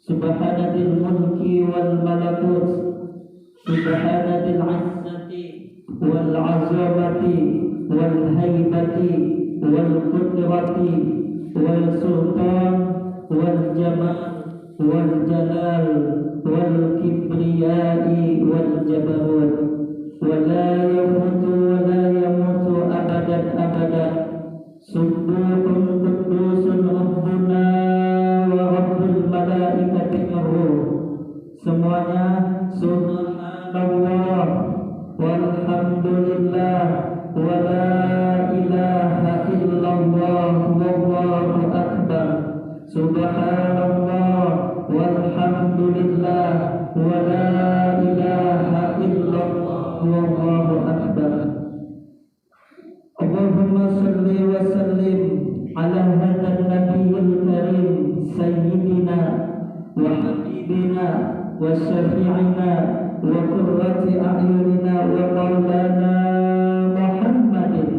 Subhanadil mulki wal malakut, Subhanadil izzati wal azamati wal haibati wal qudrati wal sultan wal jamal wal jalal wal kibriyai wal jabarut, wa la yamutu abadan abada. Subuhun kudusun Rabbuna wa Rabbul malaikati ruh. Semuanya subhanallah walhamdulillah wa la ilaha illallah wallahu akbar. Subhanallah walhamdulillah wa la ilaha illallah wallahu akbar. Allahumma salli wa sallim ala hadzal nabiyil karim sayyidina wa habibina wa syafi'ina wa qurrati a'yunina wa maulana Muhammadin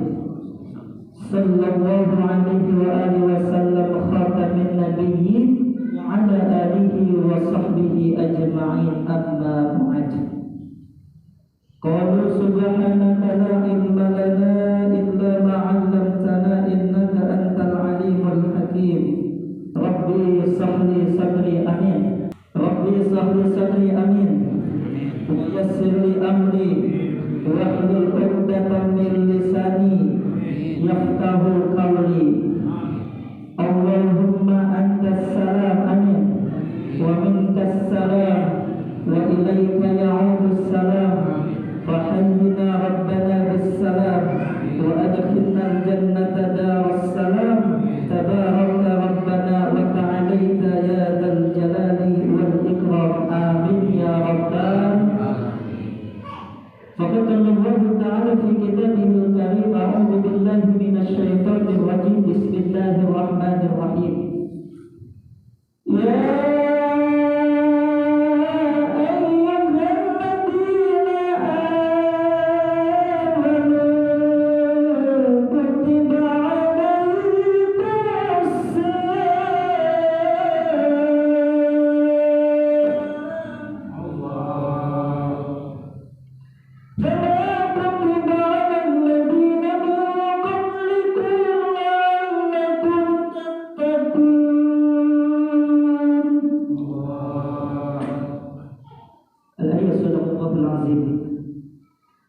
sallallahu alaihi wa alihi wa sallam khatamin nabiyyin wa ala alihi wa sahbihi ajma'in, amma ba'd. Qalu subhanaka la ilma lana illa ma 'allamtana innaka antal alimul hakim. Rabbi sahli sadri amin. Rabbi sahli sadri amin. Wa yassir li amri wahlul 'uqdatam min lisani yafqahu qawli. Allahumma antas salam amin wa minkas salam wa ilaika ya'udus salam. فحينا ربنا بالسلام وأدخلنا الجنة دار السلام. تبارك ربنا وتعاليت يا ذا الجلال والإكرام. آمين يا ربان. فقد قال الله تعالى في كتابه الكريم: أعوذ بالله من الشيطان الرجيم. بسم الله الرحمن الرحيم.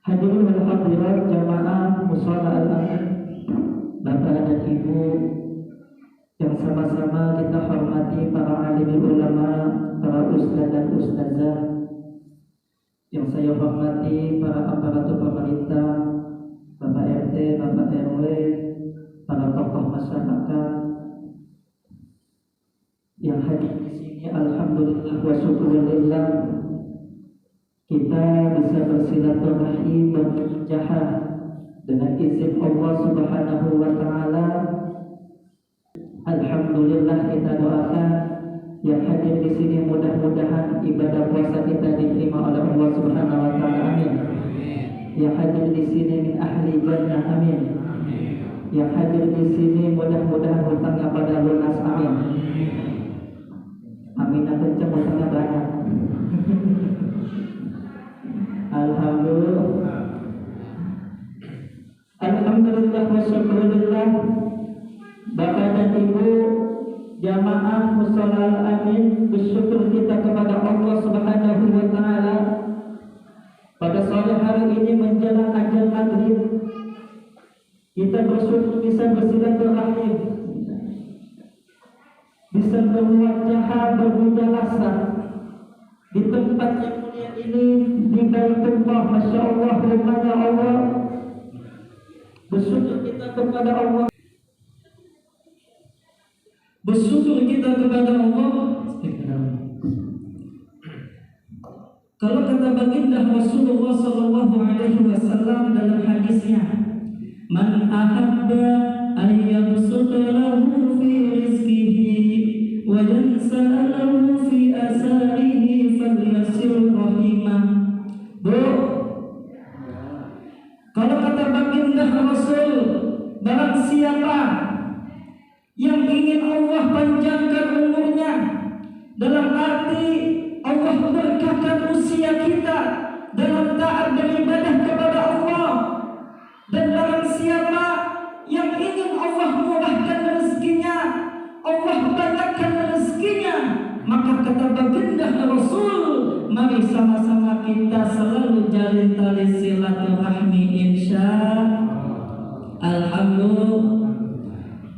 Hadirin dan hadirat jamaah mushola al-amin, Bapak dan Ibu yang sama-sama kita hormati, para alim ulama, para ustaz dan ustazah yang saya hormati, para aparatur pemerintah, Bapak RT, Bapak RW, para tokoh masyarakat yang hadir di sini. Alhamdulillah wa syukurillah, kita bisa bersilaturahim bermunajah dengan izin Allah Subhanahu wa taala. Alhamdulillah, kita doakan yang hadir di sini mudah-mudahan ibadah puasa kita diterima oleh Allah Subhanahu wa taala. Amin. Yang hadir di sini min ahli jannah. Amin. Yang hadir di sini mudah-mudahan hutangnya pada lunas. Amin. Amin. Kencang, hutangnya banyak. Alhamdulillah. Alhamdulillah wa syukurillah. Bapak dan Ibu jamaah mushola al-amin, bersyukur kita kepada Allah Subhanahu wa taala pada sore hari ini menjelang azan maghrib kita bersyukur bisa bersilaturahim, bisa bermuajahah, bermujalasah di tempat yang mulia ini, di Baitullah. Masya Allah, rumahnya Allah. Bersyukur kita kepada Allah. Bersyukur kita kepada Allah. Kalau kata baginda Rasulullah sallallahu alaihi wasallam dalam hadisnya, man ahabba an yabsuta lahu fi rizqihi wa yansa lahu fi asarihi falyasil rahimah. Kalau kata baginda Rasul, barang siapa yang ingin Allah panjangkan umurnya dalam arti Allah berkahkan usia kita dalam taat dan ibadah kepada Allah. Dan barang siapa yang ingin Allah murahkan rezekinya, Allah banyakkan rezekinya, maka kata baginda Rasul, mari sama-sama kita selalu jalin tali silaturahmi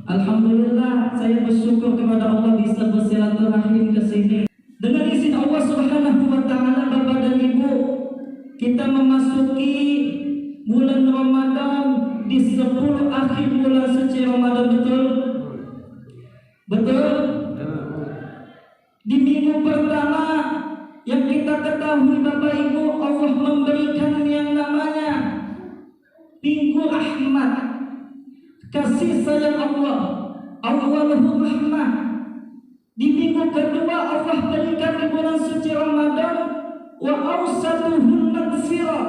Alhamdulillah, saya bersyukur kepada Allah bisa bersilaturahim ke sini. Dengan izin Allah Subhanahu wa taala, Bapak dan Ibu, kita memasuki bulan Ramadan di 10 akhir bulan suci Ramadan, betul? Betul? Di minggu pertama yang kita ketahui Bapak Ibu, Allah memberikan yang namanya minggu rahmat, kasih sayang Allah, awwaluhu rahmah. Di minggu kedua Allah berikan di bulan suci Ramadan wa awsatuhul maghfirah,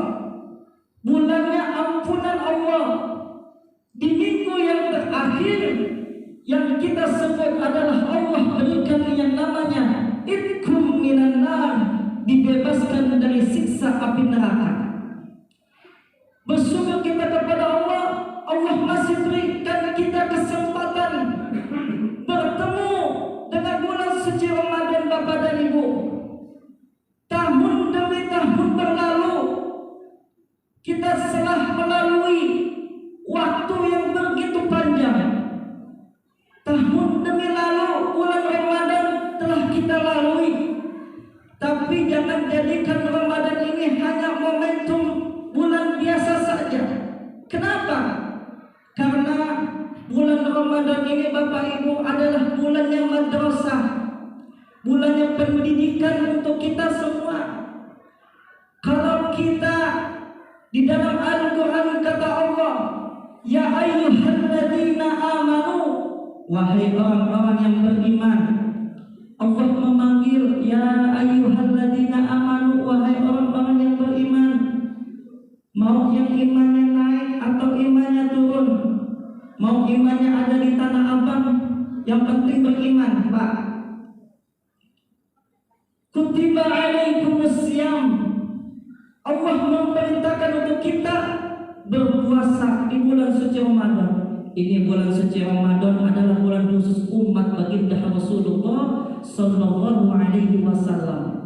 bulannya ampunan Allah. Di minggu yang terakhir yang kita sebut adalah Allah berikan yang namanya itkum minan nar, dibebaskan dari siksa api neraka. Bersyukur kita kepada Allah, Allah masih berikan kita kesempatan bertemu dengan bulan suci Ramadan, Bapak dan Ibu. Tahun demi tahun berlalu, kita telah melalui waktu yang begitu panjang. Tahun demi lalu, bulan Ramadan telah kita lalui. Tapi jangan jadikan Ramadan ini hanya momentum bulan biasa saja. Kenapa? Karena bulan Ramadan ini Bapak Ibu adalah bulannya madrasah, bulannya pendidikan untuk kita semua. Kalau kita di dalam Al-Quran kata Allah, ya ayyuhalladzina amanu, wahai orang-orang yang beriman. Allah memanggil ya ayyuhalladzina amanu, wahai orang-orang yang beriman. Mau yang imannya naik atau imannya turun, mau imannya ada di tanah abang, yang penting beriman, Pak. Kutiba alaikumusiyam, Allah memerintahkan untuk kita berpuasa di bulan suci Ramadan. Ini bulan suci Ramadan adalah bulan khusus umat baginda Rasulullah Sallallahu Alaihi Wasallam.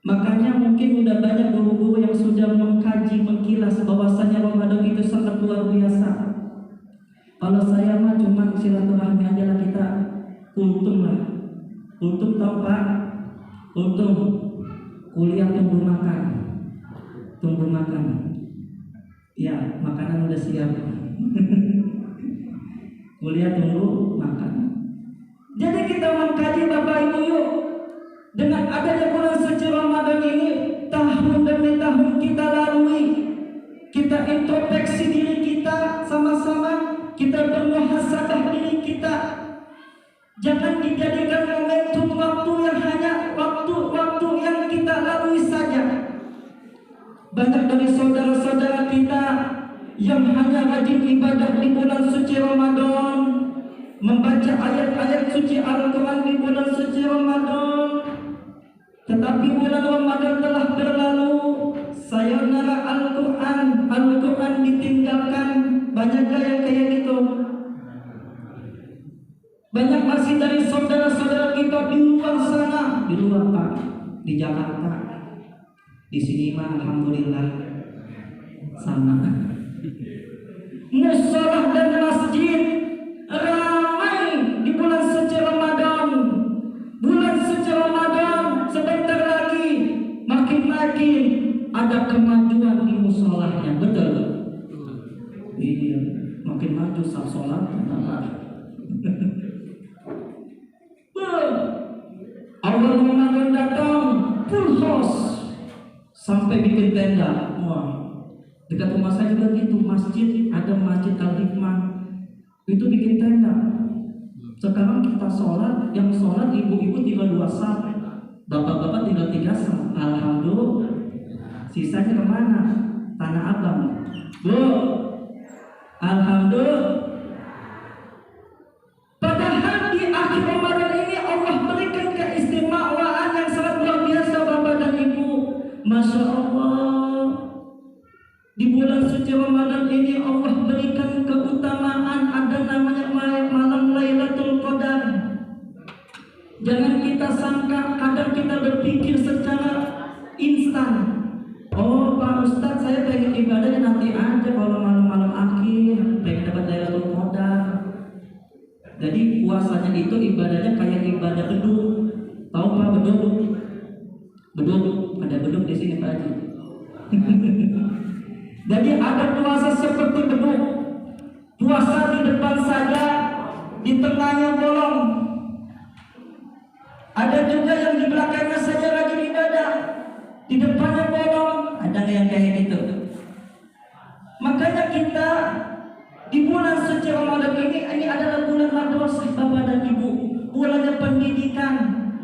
Makanya mungkin udah banyak guru-guru yang sudah mengkaji, mengkilas bahwasanya Ramadan itu sangat luar biasa. Kalau saya mah cuma silaturahmi aja lah, kita untung lah. Untung tau Pak, untung kuliah tunggu makan. Tunggu makan. Ya, makanan udah siap. Kuliah tunggu makan. Jadi kita mengkaji Bapak Ibu yuk. Dengan adanya bulan suci Ramadan ini, tahun demi tahun kita lalui, kita introspeksi diri kita sama-sama, kita bermuhasabah diri kita. Jangan dijadikan momentum waktu yang hanya waktu-waktu yang kita lalui saja. Banyak dari saudara-saudara kita yang hanya rajin ibadah di bulan suci Ramadan, membaca ayat-ayat suci Al-Quran di bulan suci Ramadan. Tetapi bulan Ramadan telah berlalu, sayonara Al-Quran ditinggalkan. Banyakkah yang kayak gitu? Banyak masih dari saudara-saudara kita di luar sana, di luar Pak, di Jakarta. Di sini mah alhamdulillah sama. Musola dan masjid ramai di bulan suci Ramadan. Bulan suci Ramadan sebentar lagi makin ada kemajuan di musolahnya, betul? Iya, makin maju saat sholat. Awal Ramadan datang full house sampai bikin tenda. Wah, dekat rumah saya juga gitu, masjid, ada masjid Al-Hikmah, itu bikin tenda. Sekarang kita sholat, yang sholat ibu-ibu tinggal 2 saf, bapak-bapak tinggal 3 saf. Alhamdulillah. Sisanya kemana? Tanah Abang. Bu, alhamdulillah. Padahal di akhir Ramadan ini Allah berikan keistimewaan Jangan kita sangka, kadang kita berpikir secara instan. Oh Pak Ustadz, saya pengen ibadahnya nanti aja kalau malam-malam akhir, pengen dapat Lailatul Qadar. Jadi puasanya itu ibadahnya kayak ibadah beduk. Tahu Pak beduk? Beduk, ada beduk di sini Pak Haji. Jadi ada puasa seperti beduk. Puasa di depan saja, di tengahnya bolong. Ada juga yang di belakangnya saja rajin ibadah, di depannya bolong. Ada yang kayak gitu. Makanya kita di bulan suci Ramadan ini adalah bulan madrasah Bapak dan Ibu, bulannya pendidikan.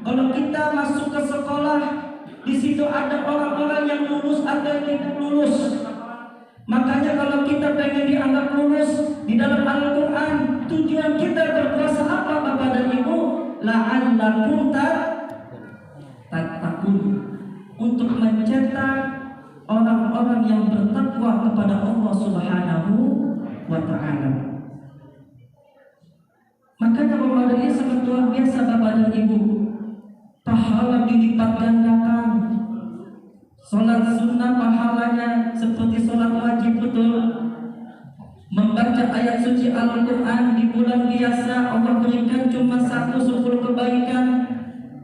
Kalau kita masuk ke sekolah, di situ ada orang-orang yang lulus atau yang tidak lulus. Makanya kalau kita pengen dianggap lulus di dalam Al-Quran, tujuan kita berpuasa apa Bapak dan Ibu? La'allakum tattaqun, untuk mencetak orang-orang yang bertakwa kepada Allah Subhanahu wa ta'ala. Makanya Ramadan ini sangat luar biasa Bapak dan Ibu. Pahala dilipat gandakan. Sholat sunnah pahalanya seperti sholat wajib, betul. Membaca ayat suci Al-Quran di bulan biasa Allah berikan cuma 10 kebaikan.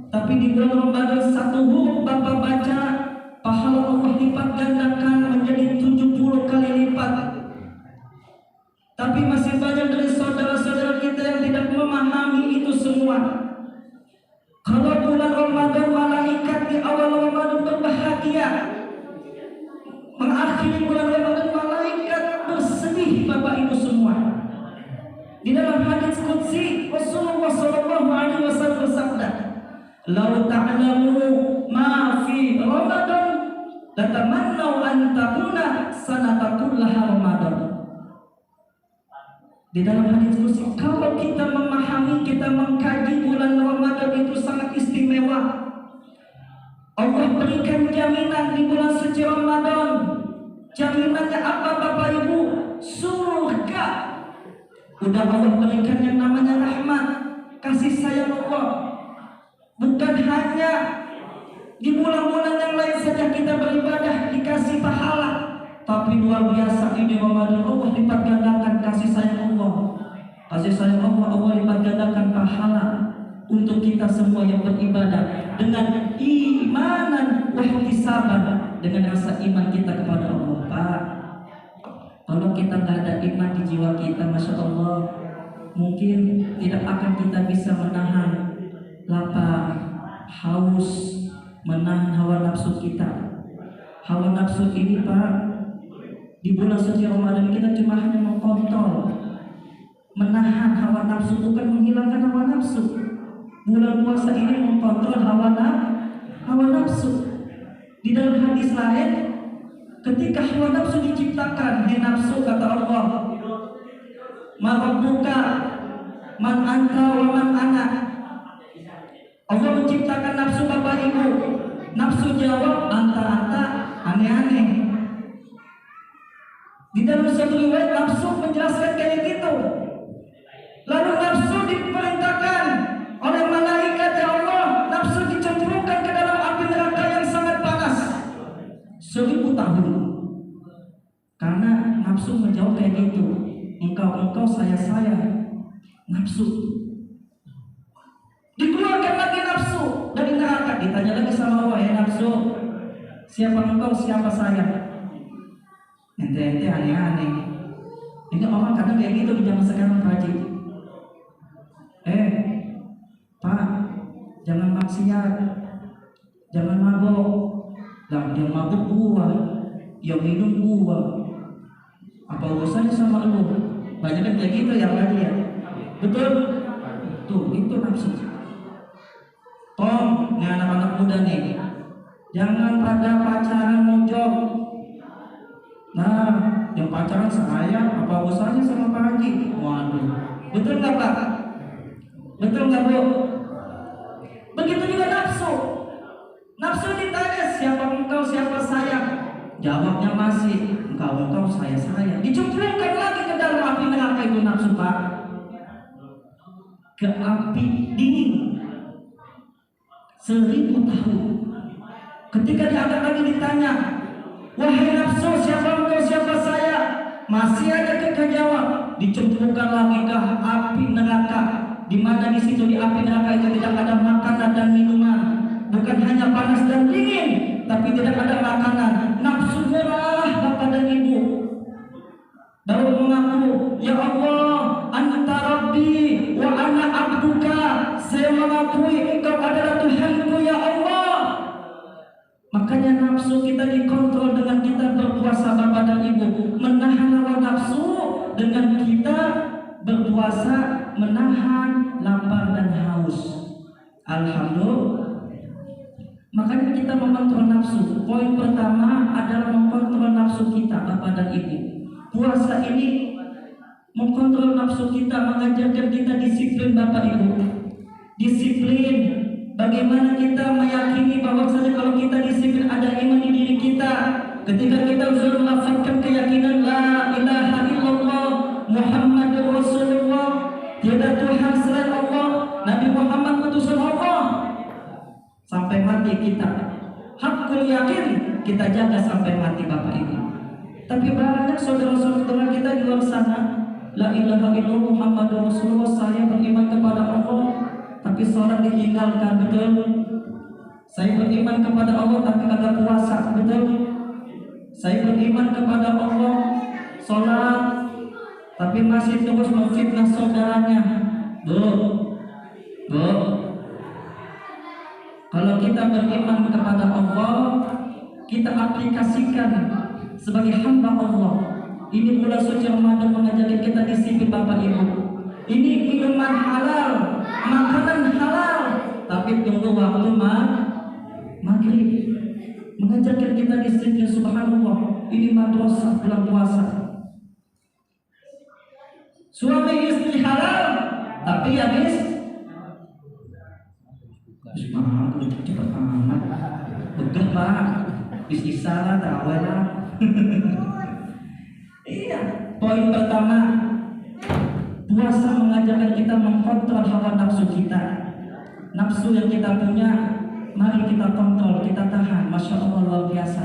Tapi di bulan Ramadan 1 huruf Bapak baca, pahala Allah lipat gandakan menjadi 70 kali lipat. Tapi masih banyak dari saudara-saudara kita yang tidak memahami itu semua. Kalau bulan Ramadan, malaikat di awal Ramadan berbahagia. Mengakhiri bulan Ramadan, malaikat bersedih Bapak Ibu semua. Di dalam hadis qudsi Rasulullah SAW bersabda, "Lau ta'lamu ma fi Ramadan, latamannau an takuna sanatakullaha Ramadan." Di dalam hadis qudsi, kalau kita memahami, kita mengkaji bulan Ramadan itu sangat istimewa. Allah berikan jaminan di bulan suci Ramadan. Jaminannya apa Bapak Ibu? Surga. Udah Allah berikan yang namanya rahmat, kasih sayang Allah. Bukan hanya di bulan-bulan yang lain saja kita beribadah dikasih pahala, tapi luar biasa ini Ramadan Allah lipat gandakan kasih sayang Allah. Kasih sayang Allah, Allah lipat gandakan pahala untuk kita semua yang beribadah dengan imanan wa ihtisaban, dengan rasa iman kita kepada Allah. Pak, kalau kita tidak ada iman di jiwa kita, Masya Allah, mungkin tidak akan kita bisa menahan lapar, haus, menahan hawa nafsu kita. Hawa nafsu ini Pak, di bulan suci Ramadan kita cuma hanya mengkontrol, menahan hawa nafsu, bukan menghilangkan hawa nafsu. Bulan puasa ini mengkontrol hawa nafsu. Di dalam hadis lain, ketika hawa nafsu diciptakan, hai nafsu kata Allah, ma rabbuka, man anta wa man ana. Allah menciptakan nafsu Bapak Ibu. Nafsu jawab anta, aneh-aneh. Di dalam satu riwayat nafsu menjelaskan kayak gitu. Lalu nafsu diperintahkan oleh malaikat ya Allah, nafsu dicemplungkan ke dalam api neraka yang sangat panas 1000 tahun. Karena nafsu menjawab kayak gitu, engkau saya nafsu. Dikeluarkan lagi nafsu dari neraka, ditanya lagi sama Allah, ya nafsu, siapa engkau, siapa saya? Ente aneh-aneh. Ini orang kadang kayak gitu di zaman sekarang Pak Haji. Pak, jangan maksiat, jangan mabuk. Lah, yang mabuk gua, yang minum gua. Apa urusannya sama lu? Banyak kan kayak gitu ya Pak Haji ya. Betul? Tuh, itu nafsu. Tom, ini anak-anak muda nih, jangan pada pacaran mojok. Nah, yang pacaran saya, apa urusannya sama Pak Haji? Waduh, betul nggak Pak? Betul nggak Bu? Begitu juga nafsu. Nafsu ditanya siapa engkau, siapa saya? Jawabnya masih engkau, saya. Dicemplungkan lagi ke dalam api neraka itu nafsu Pak. Ke api dingin. 1000 tahun. Ketika diangkat lagi ditanya, wahai nafsu, siapa engkau, siapa saya? Masih ada kekeh jawab, dicemplungkan lagi ke api neraka, di mana di situ di api neraka itu tidak ada makanan dan minuman, bukan hanya panas dan dingin, tapi tidak ada makanan. Nafsu marah bapak dan ibu, baru mengaku, ya Allah, anta Rabbi wa ana abduka, saya mengakui engkau adalah Tuhanku ya Allah. Makanya nafsu kita dikontrol dengan kita berpuasa bapak dan ibu, menahan hawa nafsu dengan kita berpuasa, menahan lapar dan haus. Alhamdulillah. Makanya kita mengontrol nafsu. Poin pertama adalah mengontrol nafsu kita bapak dan ibu. Puasa ini mengontrol nafsu kita, mengajarkan kita disiplin bapak ibu. Disiplin. Bagaimana kita meyakini bahwasanya kalau kita disiplin ada iman di diri kita. Ketika kita sudah melafazkan keyakinan la ilaha illallah Muhammadur Rasulullah, tiada Tuhan selain Allah, Nabi Muhammad utusan Allah, sampai mati kita hakul yakin kita jaga sampai mati bapak ibu. Tapi banyak saudara-saudara kita di luar sana, la ilaha illallah Muhammadur Rasulullah, saya beriman kepada Allah, tapi sholat ditinggalkan, betul? Saya beriman kepada Allah tapi kagak puasa, betul? Saya beriman kepada Allah, sholat, tapi masih terus memfitnah saudaranya, bu. Kalau kita beriman kepada Allah, kita aplikasikan sebagai hamba Allah. Ini bulan suci Ramadan mengajarkan kita disiplin bapak ibu. Ini minuman halal, makanan halal, tapi tunggu waktu maghrib. Mengajarkan kita disiplin, subhanallah. Ini madrasah bulan puasa. Suami istri halal, tapi habis cepat amat. Betul pak, bis isyarat awal lah. Iya. Poin pertama, puasa mengajarkan kita mengkontrol hawa nafsu kita. Nafsu yang kita punya, mari kita kontrol, kita tahan. Masya Allah luar biasa.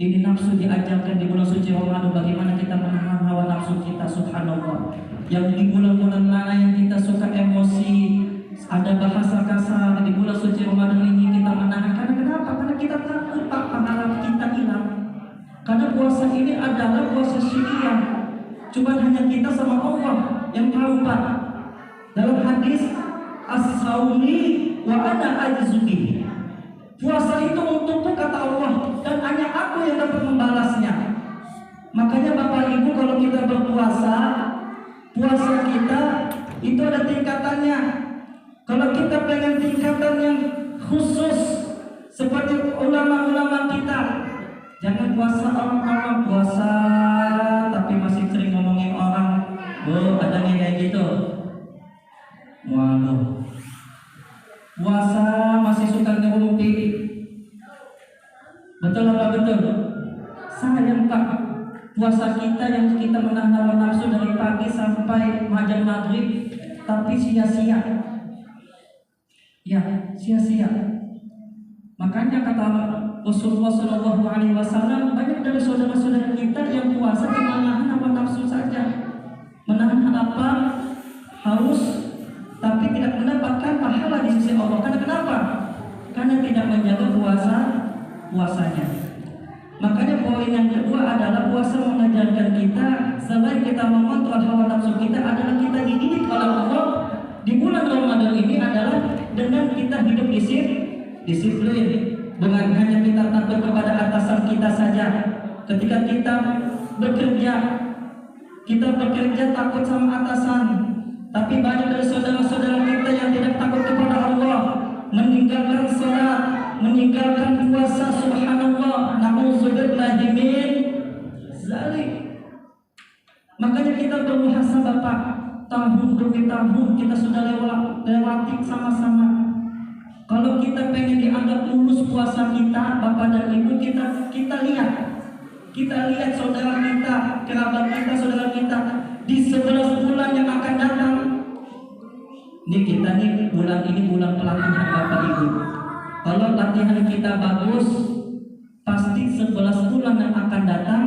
Ini nafsu diajarkan di bulan suci Ramadan, bagaimana kita menahan hawa nafsu kita, subhanallah. Yang di bulan-bulan mana yang kita suka emosi, ada bahasa kasar, di bulan suci Ramadan ini kita menahan. Karena kenapa? Karena kita takut pak pahala kita hilang. Karena puasa ini adalah puasa syiriah. Cuma hanya kita sama Allah yang tahu pak. Dalam hadis as-saumi wa ana ajzu bihi. Puasa itu untukku kata Allah, dan hanya aku yang dapat membalasnya. Makanya bapak ibu kalau kita berpuasa, puasa kita itu ada tingkatannya. Kalau kita pengen tingkatan yang khusus seperti ulama-ulama kita, jangan puasa orang-orang puasa tapi masih sering ngomongin orang. Oh, ada yang kayak gitu. Waduh. Puasa masih suka ngerumpi. Betul apa betul? Sayang pak, puasa kita yang kita menahan hawa nafsu dari pagi sampai majan maghrib, tapi sia-sia. Ya, sia-sia. Makanya kata Rasulullah SAW, banyak dari saudara-saudara kita yang puasa menahan hawa nafsu saja, menahan lapar, haus, tapi tidak mendapatkan pahala di sisi Allah. Karena kenapa? Karena tidak menjaga puasanya. Makanya poin yang kedua adalah puasa mengajarkan kita, selain kita mengontrol hawa nafsu kita, adalah kita dididik oleh Allah di bulan Ramadan ini adalah dengan kita hidup disiplin. Bukan hanya kita takut kepada atasan kita saja. Ketika kita bekerja takut sama atasan. Tapi banyak dari saudara-saudara kita yang tidak takut kepada Allah, meninggalkan salat, meninggalkan puasa, subhanallah. Na'udzubillahi min zalik. Makanya kita bermuhasabah Pak, tahun demi tahun kita sudah lewati sama-sama. Kalau kita pengen dianggap lulus puasa kita, Bapak dan Ibu, kita lihat saudara kita, kerabat kita, saudara kita di 11 bulan yang akan datang. Ini kita nih bulan ini bulan pelatihan Bapak Ibu. Kalau latihan kita bagus, pasti 11 bulan yang akan datang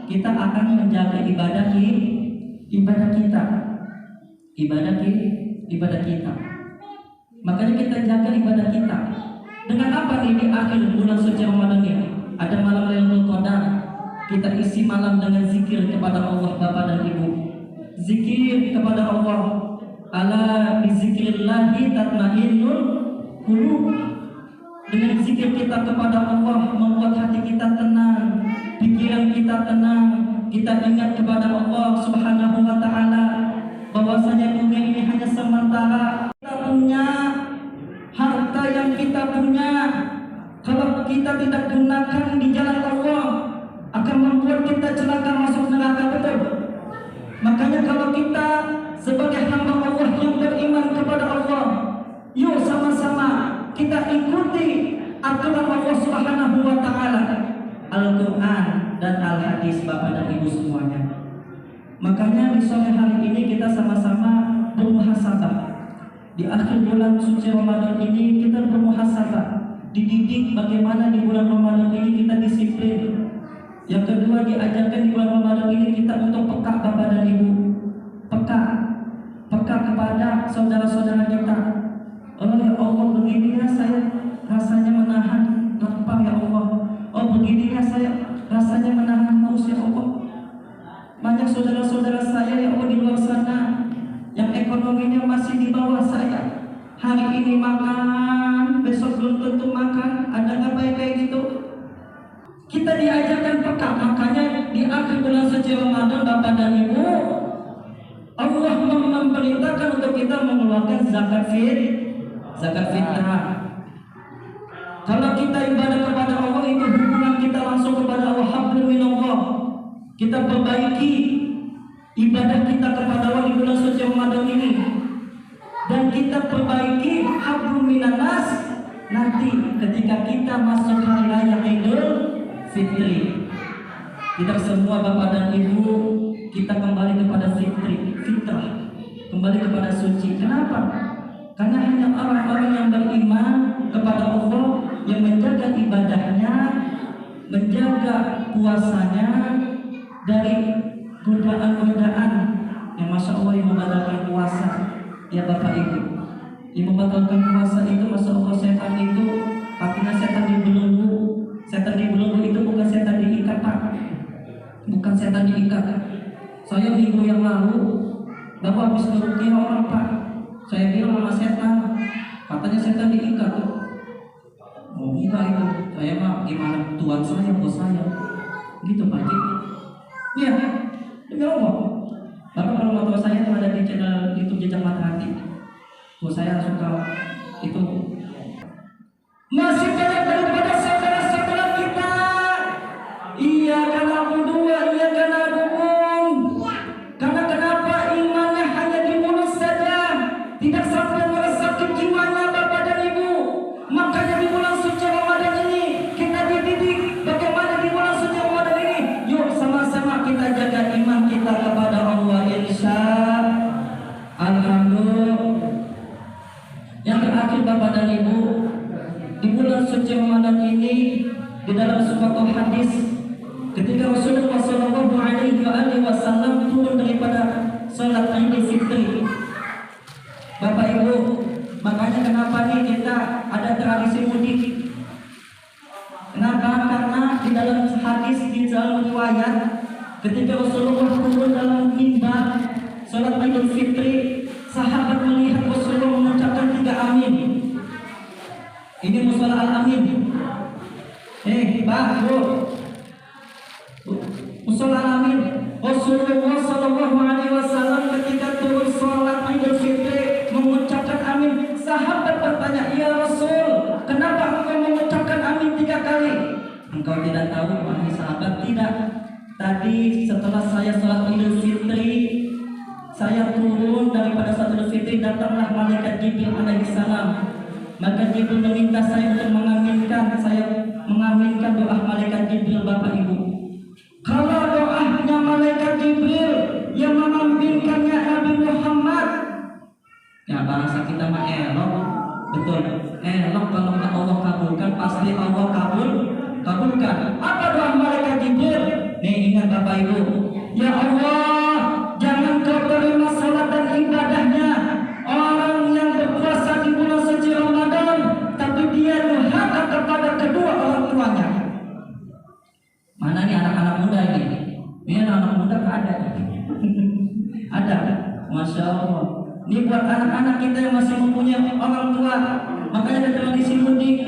kita akan menjaga ibadah kita. Ibadah kita. Makanya kita jaga ibadah kita. Dengan apa nih di akhir bulan suci Ramadan ini? Ada malam Lailatul Qadar. Kita isi malam dengan zikir kepada Allah Bapak dan Ibu. Zikir kepada Allah. Ala bizikrillahi tatmainnul qulub. Dengan zikir kita kepada Allah membuat hati kita tenang, pikiran kita tenang. Kita ingat kepada Allah Subhanahu wa taala bahwasanya dunia ini hanya sementara. Kita punya harta yang kita punya, kalau kita tidak gunakan di jalan Allah akan membuat kita celaka masuk neraka, betul? Makanya kalau kita sebagai hamba Allah yang beriman kepada Allah, yuk sama-sama kita ikuti aturan Allah Subhanahu wa taala, Al-Qur'an dan Al-Hadis Bapak dan Ibu semuanya. Makanya di sore hari ini kita sama-sama bermuhasabah. Di akhir bulan suci Ramadan ini kita bermuhasabah, dididik bagaimana di bulan Ramadan ini kita disiplin. Yang kedua, diajarkan di bulan Ramadan ini kita untuk peka Bapak dan Ibu. Peka kepada saudara-saudara kita. Oh ya Allah, begini ya saya rasanya menahan lapar ya Allah. Oh begini ya saya rasanya menahan haus ya Allah. Banyak saudara-saudara saya yang di luar sana yang ekonominya masih di bawah saya. Hari ini makan, besok belum tentu makan. Ada nggak kayak gitu? Kita diajarkan peka. Makanya di akhir bulan suci Ramadan Bapak dan Ibu, Allah memerintahkan untuk kita mengeluarkan zakat fitrah. Kalau kita ibadah kepada Allah, itu hubungan kita langsung kepada Allah. Hablum minallah. Kita perbaiki ibadah kita kepada Allah di bulan suci Ramadan ini, dan kita perbaiki hablum minanas nanti ketika kita masuk hari raya Idul Fitri. Kita semua Bapak dan Ibu, kita kembali kepada fitrah, kembali kepada suci. Kenapa? Karena hanya orang-orang yang beriman kepada Allah, yang menjaga ibadahnya, menjaga puasanya dari godaan-godaan yang Masya Allah yang membatalkan puasa. Ya Bapak Ibu, yang membatalkan puasa itu Masya Allah, setan itu kakinya setan dibelenggu. Setan dibelenggu itu bukan setan diikat Pak, bukan setan diikat. Saya minggu yang lalu Bapak habis ngerukiah orang Pak. Saya bilang sama setan, katanya setan diikat. Oh enggak itu, saya mah gimana Tuhan saya, bos saya, gitu Pak Cik. Iya, demi Allah. Bapak kalau mau tahu saya ada di channel YouTube Jejak Mata Hati. Bos saya suka itu. Masih banyak daripada saudara-saudara kita. Iya karena berdua, iya karena dukung. Karena kenapa imannya hanya di mulut saja, tidak sampai meresap jiwanya Bapak dan Ibu. Makanya di bulan suci Ramadan ini kita dididik bagaimana di bulan suci Ramadan ini. Yuk sama-sama kita jaga iman kita kepada Allah, insya Alhamdulillah. Yang terakhir Bapak dan Ibu, di bulan suci Ramadan ini di dalam suatu hadis ketika Rasulullah SAW turun daripada sholat Idul Fitri. Bapak Ibu, makanya kenapa nih kita ada tradisi mudik? Kenapa? Karena di dalam hadis, di dalam riwayat, ketika Rasulullah turun dalam mimbar sholat Idul Fitri, sahabat melihat Rasulullah mengucapkan 3 amin. Ini musola al-amin. Pak, Bu. Musola al-amin. Rasulullah SAW ketika turun sholat Idul Fitri mengucapkan amin. Sahabat bertanya, ya Rasul, kenapa engkau mengucapkan amin 3 kali? Engkau tidak tahu, wahai sahabat? Tidak. Tadi setelah saya sholat Idul Fitri, saya turun daripada sholat Idul Fitri, datanglah malaikat Jibril alaihissalam. Maka Jibril meminta saya untuk mengaminkan. Saya mengaminkan doa malaikat Jibril Bapak Ibu. Kalau doanya malaikat Jibril yang mengaminkannya Nabi Muhammad, ya bahasa kita mah elok, betul. Elok kalau Allah kabulkan, pasti Allah kabulkan. Apa doa malaikat Jibril? Nih ingat Bapak Ibu, ya Allah, jangan kau terima salat dan ibadahnya orang yang berpuasa di bulan suci Ramadan, tapi dia durhaka kepada kedua orang tuanya. Mana nih anak-anak muda ini? Ini anak muda ada. Ada, masya Allah. Ini buat anak-anak kita yang masih mempunyai orang tua. Makanya ada tradisi mudik,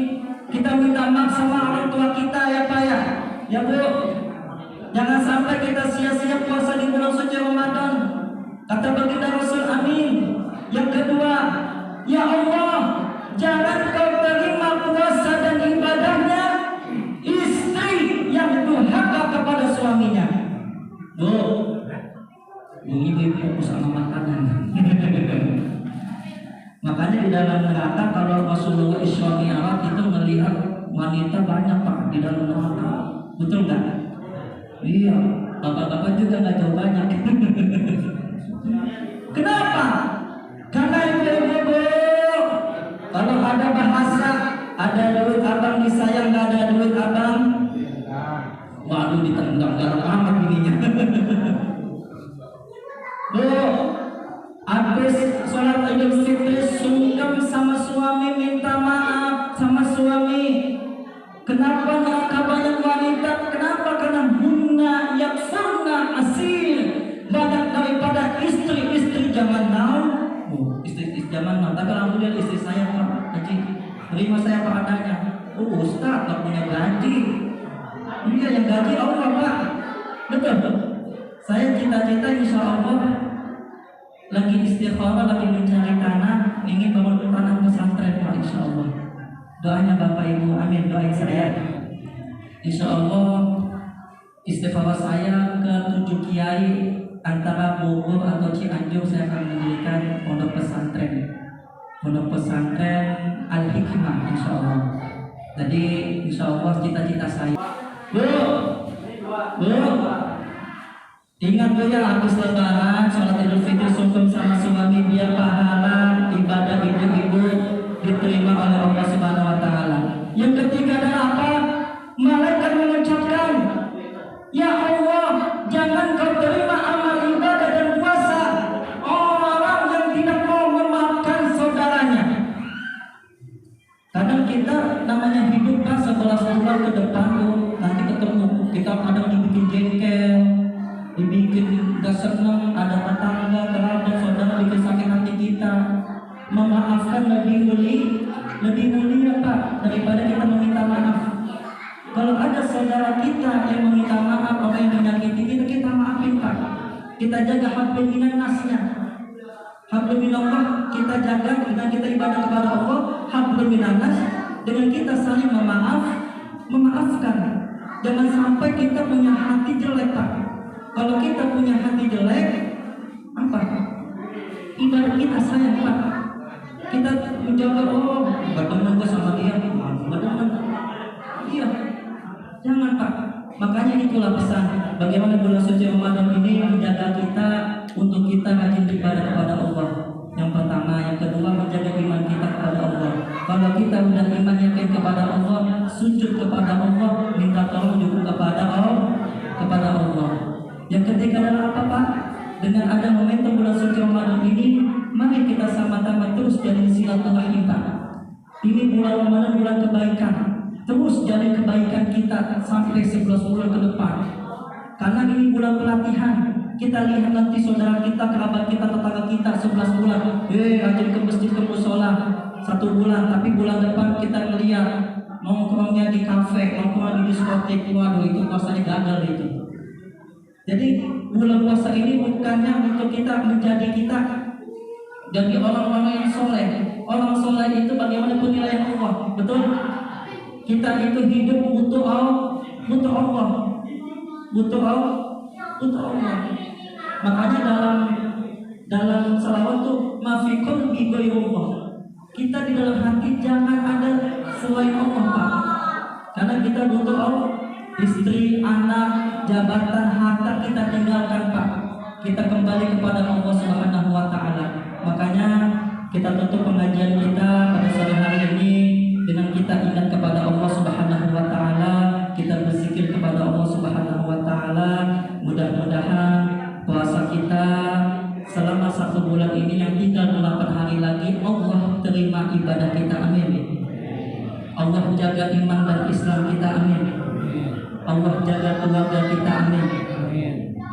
kita minta maaf sama orang tua kita ya Pak ya. Ya Bu, jangan sampai kita sia-sia puasa di bulan suci Ramadan. Kata baginda Rasul, amin. Yang kedua, ya Allah, jangan kau terima puasa dan ibadahnya istri yang durhaka kepada suaminya. Bu, ini fokus sama makanan. Makanya di dalam neraka kalau Rasulullah Isra Mi'raj itu melihat wanita banyak Pak di dalam neraka. Betul nggak? Iya, bapak-bapak juga nggak jauh banyak. Kenapa? Karena ibu-ibu, kalau ada bahasa, ada duit abang disayang, nggak ada duit abang, waduh ditendang garam amat bininya. Bu, habis sholat Idul Fitri sungkem sama suami, minta maaf sama suami. Kenapa neraka banyak wanita? Kenapa? Karena hunna yakfurna asil, banyak daripada istri-istri zaman now. Istri zaman now. Tapi alhamdulillah istri saya Pak Haji terima saya apa adanya. Ustaz tak punya gaji. Iya, yang gaji Allah Pak. Betul. Saya cita-cita insya Allah lagi istikharah, lagi mencari tanah, ingin bangun tanah pesantren Pak, insya Allah. Doanya Bapak Ibu, amin. Doain saya, insya Allah istikharah saya ke 7 kiai antara Bogor atau Cianjur. Saya akan mendirikan pondok pesantren Al-Hikmah, insya Allah. Jadi insya Allah cita-cita saya. Bu, ingat Bu ya, habis lebaran sholat Idul Fitri sungkem sama suami biar pahala ibadah ibu-ibu diterima oleh Allah Subhanahu wa taala. Yang ketiga adalah apa? Malaikat mengucapkan, ya Allah, jangan kau terima amal ibadah dan puasa orang yang tidak mau memaafkan saudaranya. Kadang kita namanya hidup kan 11 bulan ke depan nanti ketemu, kita kadang dibikin jengkel, dibikin gak seneng, ada tetangga, kerabat, saudara bikin sakit hati kita. Memaafkan lebih mulia Pak daripada kita meminta maaf. Kalau ada saudara kita yang meminta maaf atau yang menyakiti kita, kita maafin Pak. Kita jaga hablum minan nasnya. Hablum minallah kita jaga dengan kita ibadah kepada Allah. Hablum minan nas dengan kita saling memaafkan. Jangan sampai kita punya hati jelek Pak. Kalau kita punya hati jelek, apa? Ibadah kita sayang Pak. Kita menjaga, oh, berteman gue sama dia, berteman. Iya, jangan Pak. Makanya itulah pesan. Bagaimana bulan suci Ramadan ini menjaga kita untuk kita rajin beribadah kepada Allah. Yang pertama, yang kedua menjaga iman kita kepada Allah. Kalau kita sudah iman yakin kepada Allah, sujud kepada Allah, minta tolong juga kepada Allah. Yang ketiga adalah apa Pak? Dengan ada momentum bulan suci Ramadan ini, mari kita sama-sama terus jalin silaturahim Pak. Ini bulan Ramadan, bulan kebaikan. Terus jalin kebaikan kita sampai 11 bulan ke depan. Karena ini bulan pelatihan. Kita lihat nanti saudara kita, kerabat kita, tetangga kita 11 bulan. Rajin ke masjid, ke musola 1 bulan. Tapi bulan depan kita melihat nongkrongnya di kafe, nongkrong di diskotik. Waduh, itu puasanya gagal itu. Jadi bulan puasa ini bukannya untuk kita menjadi kita jadi orang-orang yang soleh. Orang soleh itu bagaimana penilaian Allah, betul? Kita itu hidup butuh Allah. Makanya dalam salawat tuh mafikun bigoyullah. Kita di dalam hati jangan ada selain Allah Pak. Karena kita butuh Allah. Istri, anak, jabatan, harta kita tinggalkan Pak. Kita kembali kepada Allah Subhanahu wa taala. Makanya kita tutup pengajian kita pada sore hari ini kita ingat kepada Allah Subhanahu wa taala, kita berzikir kepada Allah Subhanahu wa taala. Mudah-mudahan puasa kita selama 1 bulan ini yang tinggal 8 hari lagi, Allah terima ibadah kita, amin. Allah jaga iman dan Islam kita, amin. Allah jaga keluarga kita, amin.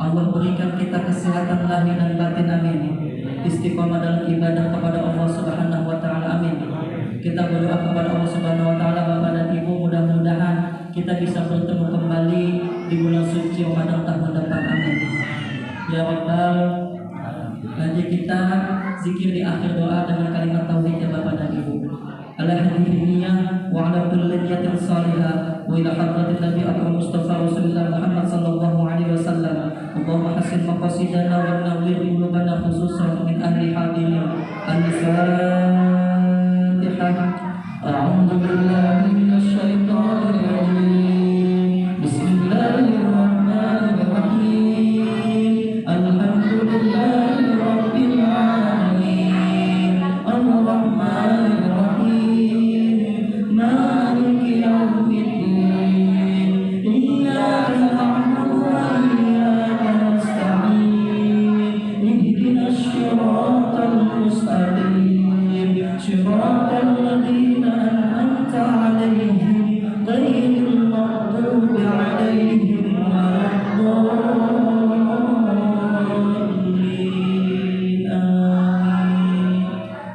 Allah berikan kita kesehatan lahir dan batin, amin. Istiqomah dalam ibadah kepada Allah Subhanahu wa taala, amin. Kita berdoa kepada Allah Subhanahu wa taala, Bapak dan Ibu, mudah-mudahan kita bisa bertemu kembali di bulan suci Ramadan tahun depan, amin. Ya Rabbal, nanti kita zikir di akhir doa dengan kalimat tauhid ya Bapak dan Ibu. Ala hadhihi niyyah wa ala kulli niyatin salihah wa ila hadratin Nabi akram Mustafa Rasulullah Muhammad sallallahu alaihi wasallam. Allahumma hassin maqasidana wa nawwir qulubana khususan min ahli hadirin. Al-Fatihah. A'udzu billahi minasy syaithanir rajim. Bismillahirrahmanirrahim. Alhamdulillahi rabbil alamin. Ar-Rahmanir Rahim. Maliki yaumiddin. Iyyaka na'budu wa iyyaka nasta'in. Ihdinas siratal mustaqim. Siratal ladzina an'amta 'alaihim ghairil maghdubi 'alaihim waladdallin. Amin.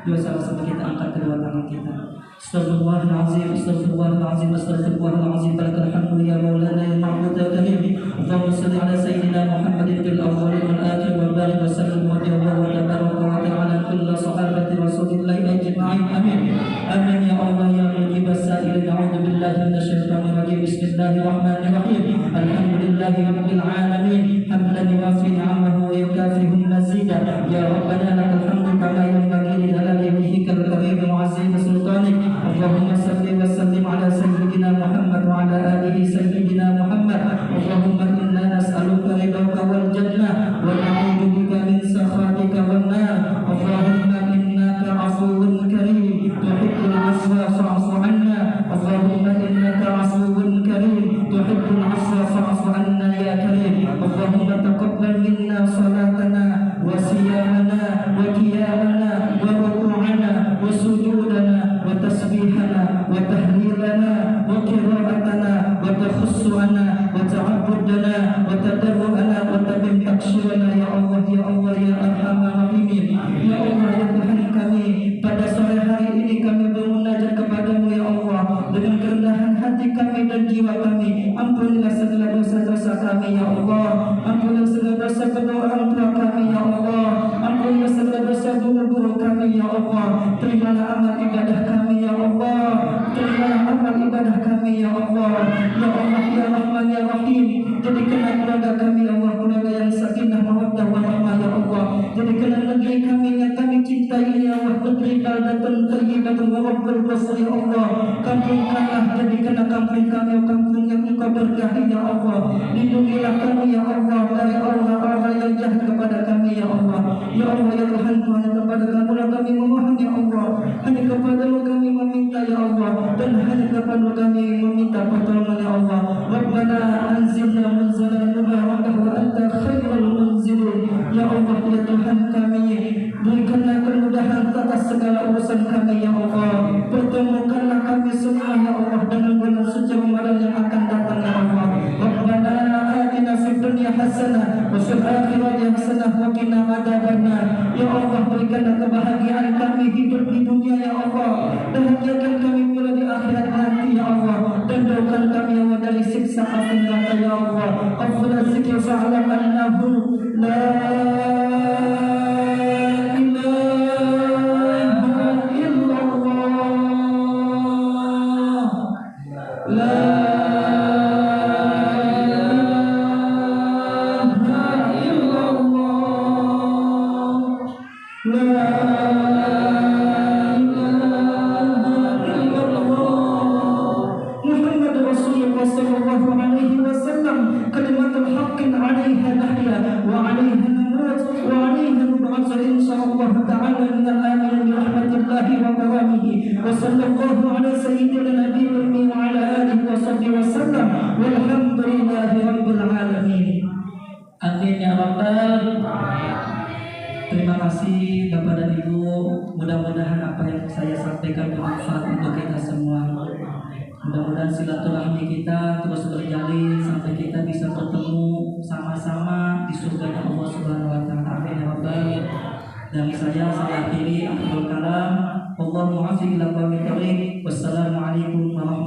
Dua sama-sama kita angkat kedua tangan kita. Astaghfirullahalazim, astaghfirullahalazim, astaghfirullahalazim. Barakal hamdu ya maulana ya ma'bud ya karim. Allahumma shalli ala sayyidina Muhammadin fil awwalin wal akhir wa barik wa sallim wa tabaraka wa ta'ala kullu sahabati rasulillahi ajma'in. Amin. Amin ya Allah ya mujibas sa'ilin. A'udzu billahi minasyaitonir rajim. Bismillahirrahmanirrahim. Alhamdulillahi rabbil alamin. Hamdan yuwafi ni'amahu wa yukafi'u mazidah. Ya Rabbana lakal hamdu kama yanbaghi li jalali wajhikal karim wa 'azimi sultanik. Allahumma salli wa sallim ala sayyidina Muhammad wa ala alihi sayyidina Muhammad. Allahumma inna nas'aluka ridhaka wal jannah wa na'udzu bika min sakhatika wan nar. Allahumma innaka 'afuwun karim tuhibbul 'afwa fa'fu 'anna. Allahumma innaka 'afuwun karim tuhibbul 'afwa fa'fu 'anna ya karim. Allahumma taqabbal minna salatana wa siyamana wa qiyamana wa ruku'ana wa sujudana wa tasbihana wa tahlilana wa qira'atana wa takhussuana wa ta'abbudana wa tadarru'ana wa tabim takshirana ya Allah ya Allah ya Arhamar Rahimin. Ya Allah ya Tuhan kami, pada sore hari ini kami bermunajat kepadamu ya Allah dengan kerendahan hati kami dan jiwa kami. Ampunilah segala dosa-dosa kami ya Allah. Ampunilah segala dosa kedua orang tua kami ya Allah. Ampunilah segala dosa guru-guru kami ya Allah. Terimalah amal ibadah kami ya Allah. Terimalah amal ibadah kami ya Allah. Ya Allah ya Rahman ya Rahim. Jadikanlah keluarga kami ya Allah keluarga yang sakinah mawaddah warahmah ya Allah. Jadikanlah negeri kami yang kami cintai ya Allah negeri baldatun thayyibatun wa rabbul ghafur ya Allah. Kampungkanlah, jadikanlah kampung kami kampung yang Engkau berkahi ya Allah. Lindungilah kami ya Allah dari orang-orang yang jahat kepada kami ya Allah. Ya Allah ya Tuhan, hanya kepada Kamu lah kami memohon ya Allah. Hanya kepada-Mu kami meminta ya Allah, dan hanya kepada kami meminta pertolongan ya Allah. Rabbana anzilna munzalan mubarakan wa anta khairul munzilin. Ya Allah ya Tuhan kami, berikanlah kemudahan atas segala urusan kami ya Allah. Pertemukanlah kami semua ya Allah dengan bulan suci Ramadan yang akan datang ya Allah. Rabbana atina fid dunya hasanah wa fil akhirati hasanah wa qina adzabannar. Ya Allah, berikanlah kebahagiaan kami hidup di dunia ya Allah. Bahagiakan kami pula di akhirat nanti ya Allah. Dan jauhkan kami ya Allah dari siksa api neraka ya Allah. Afdal zikr fa'lam annahu la وصلى الله على سيدنا Mudah-mudahan silaturahmi kita terus berjalin sampai kita bisa bertemu sama-sama di surga Allah Subhanahu wa taala. Amin ya rabbal. Dari saya akhiri akhirul kalam. Wallahu muwaffiq ila aqwamit thoriq. Wassalamualaikum warahmatullahi wabarakatuh.